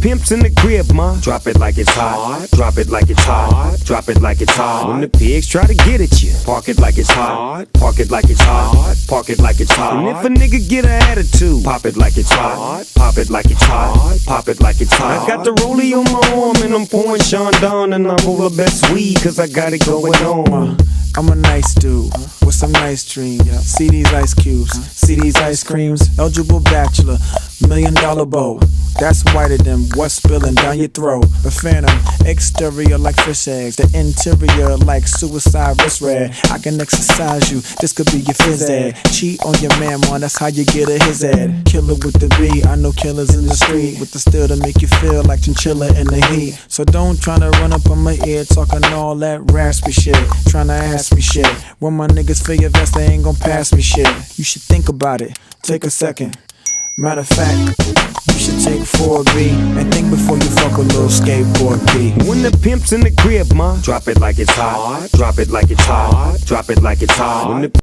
pimp's in the crib, ma, drop it like it's hot. Drop it like it's hot. Drop it like it's hot. When the pigs try to get at you, park it like it's hot. Park it like it's hot. Park it like it's hot. And if a nigga get an attitude, pop it like it's hot. Pop it like it's hot. Pop it like it's hot. I got the rollie on my arm and I'm pouring Sean Don, and I roll the best weed cause I got it going on. I'm a nice dude with some nice dreams. See these ice cubes, see these ice creams. Eligible bachelor, $1 million bow. That's whiter than what's spilling down your throat. The phantom, exterior like fish eggs, the interior like suicide wrist red. I can exercise you, this could be your phys ed. Cheat on your man, man, that's how you get a his ed. Killer with the B, I know killers in the street with the steel to make you feel like chinchilla in the heat. So don't tryna run up on my ear talking all that raspy shit, tryna ask me shit. When my niggas feel your vest, they ain't gon' pass me shit. You should think about it, take a second. Matter of fact, you should take 4B and think before you fuck a little skateboard B. When the pimp's in the crib, ma, drop it like it's hot. Drop it like it's hot. Drop it like it's hot. When the